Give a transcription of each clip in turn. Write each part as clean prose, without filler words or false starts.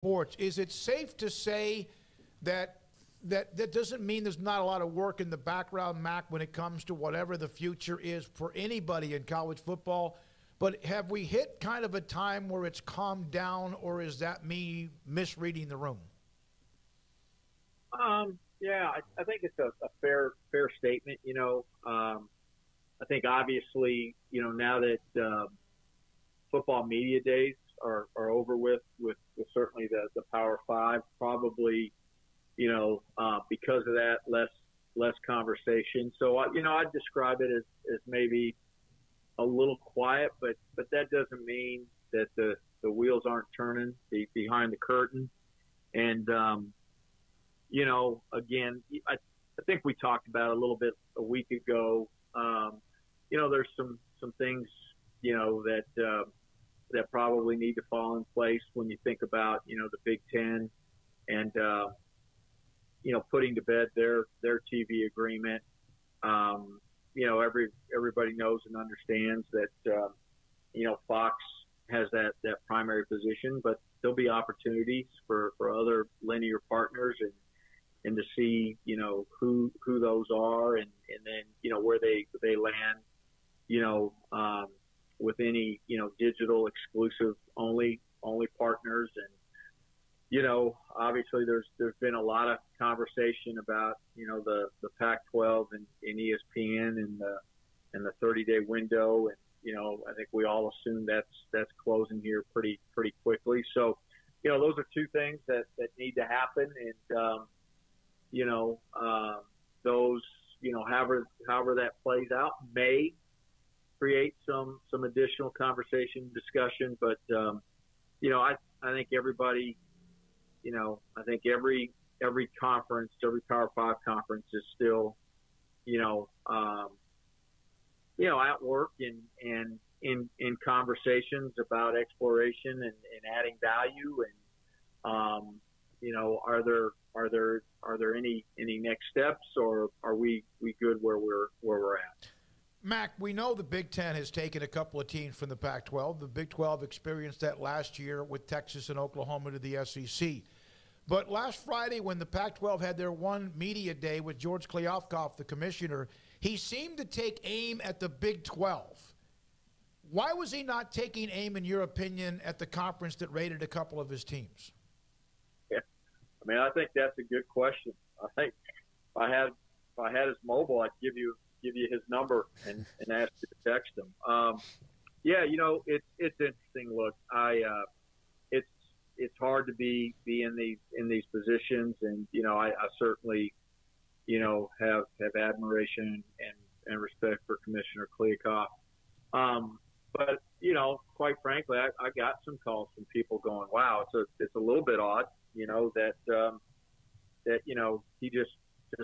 sports. Is it safe to say that that doesn't mean there's not a lot of work in the background, Mac, when it comes to whatever the future is for anybody in college football? But have we hit kind of a time where it's calmed down, or is that me misreading the room? Yeah, I think it's a fair statement. I think obviously, now that football media days are over with certainly the Power Five, probably, because of that, less conversation. So, I'd describe it as maybe a little quiet, but that doesn't mean that the wheels aren't turning behind the curtain. And, again, I think we talked about it a little bit a week ago. There's some things, that probably need to fall in place when you think about, the Big Ten and, putting to bed their TV agreement. Everybody knows and understands that, Fox has that primary position, but there'll be opportunities for other linear partners and to see, who those are and then, where they land, with any, digital exclusive only partners. And, obviously there's been a lot of conversation about, the Pac-12 and ESPN and the 30-day window. And, I think we all assume that's closing here pretty quickly. So, those are two things that need to happen. And, those, however that plays out may create some additional conversation, discussion. But, I think everybody, I think every conference, every Power Five conference is still, at work and in conversations about exploration and adding value. And, are there any next steps, or are we good where we're at? Mac, we know the Big Ten has taken a couple of teams from the Pac-12. The Big 12 experienced that last year with Texas and Oklahoma to the SEC. But last Friday, when the Pac-12 had their one media day with George Klavkov, the commissioner, he seemed to take aim at the Big 12. Why was he not taking aim, in your opinion, at the conference that rated a couple of his teams? Yeah, I think that's a good question. I think if I had his mobile, I'd give you his number and ask you to text him. It's interesting. Look, it's hard to be in these positions, and I certainly have admiration and respect for Commissioner Klavkov. But quite frankly, I got some calls from people going, "Wow, it's a little bit odd, that he just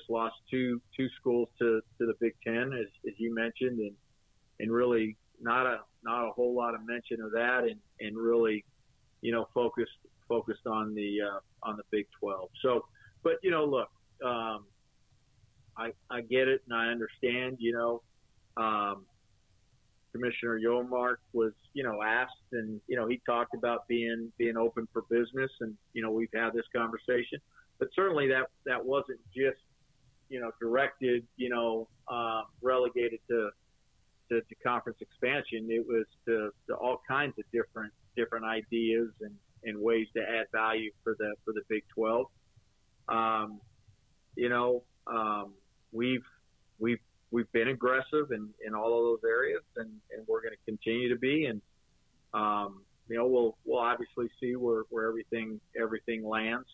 lost two schools to the Big Ten, as you mentioned, and really not a whole lot of mention of that, and really, focused on the Big 12. So, but look, I get it and I understand. Commissioner Yormark was asked, and he talked about being open for business, and we've had this conversation, but certainly that wasn't just directed, relegated to conference expansion. It was to all kinds of different ideas and ways to add value for the Big 12. We've been aggressive in all of those areas, and we're going to continue to be. And we'll obviously see where everything lands.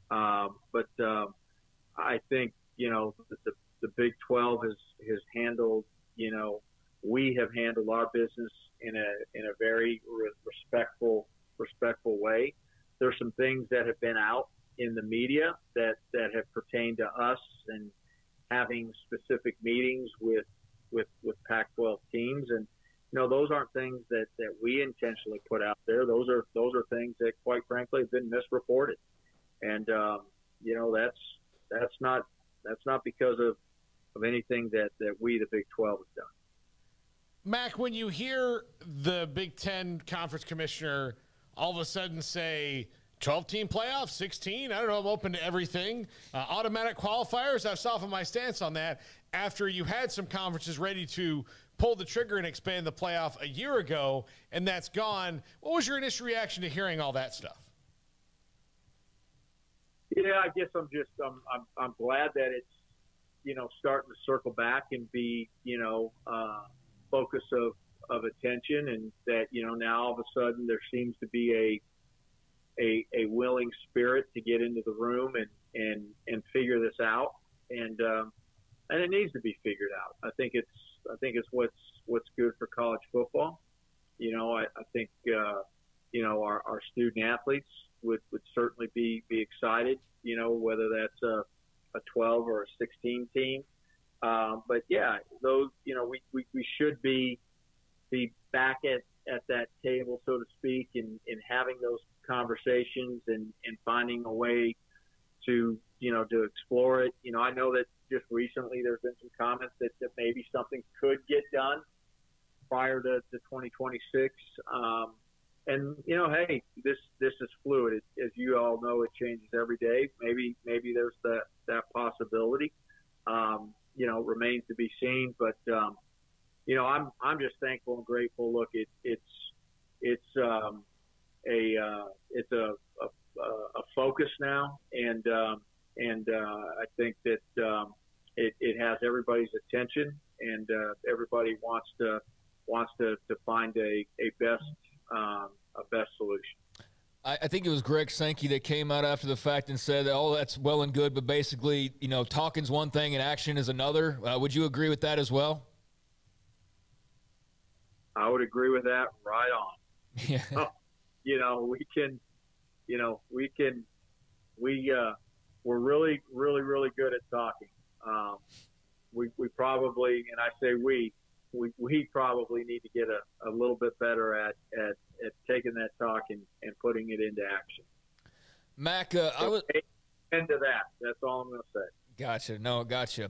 But I think the Big 12 has handled, we have handled our business in a very respectful way. There's some things that have been out in the media that have pertained to us and having specific meetings with Pac-12 teams, and those aren't things that we intentionally put out there. Those are things that, quite frankly, have been misreported, and that's not because of anything that we, the Big 12, have done. Mac, when you hear the Big Ten conference commissioner all of a sudden say, 12-team playoff, 16. I don't know. I'm open to everything. Automatic qualifiers. I've softened my stance on that after you had some conferences ready to pull the trigger and expand the playoff a year ago, and that's gone. What was your initial reaction to hearing all that stuff? Yeah, I guess I'm glad that it's, starting to circle back and be, focus of attention, and that, now all of a sudden there seems to be a willing spirit to get into the room and figure this out. And it needs to be figured out. I think it's what's good for college football. I think, our student athletes would certainly be excited, whether that's a 12 or a 16 team. But yeah, those, we should be back at that table, so to speak, and having those conversations and finding a way to explore it. I know that just recently there's been some comments that maybe something could get done prior to 2026. And hey, this is fluid. As you all know, it changes every day. Maybe there's that possibility. Remains to be seen. But I'm just thankful and grateful. Look, it's a focus now, and I think that it has everybody's attention, and everybody wants to find a best solution. I think it was Greg Sankey that came out after the fact and said, "Oh, that's well and good, but basically, talking's one thing and action is another." Would you agree with that as well? I would agree with that right on. Yeah. We're really, really, really good at talking. We probably, and I say we probably need to get a little bit better at taking that talk and putting it into action. Mack, I was into that. That's all I'm going to say. Gotcha. No, gotcha.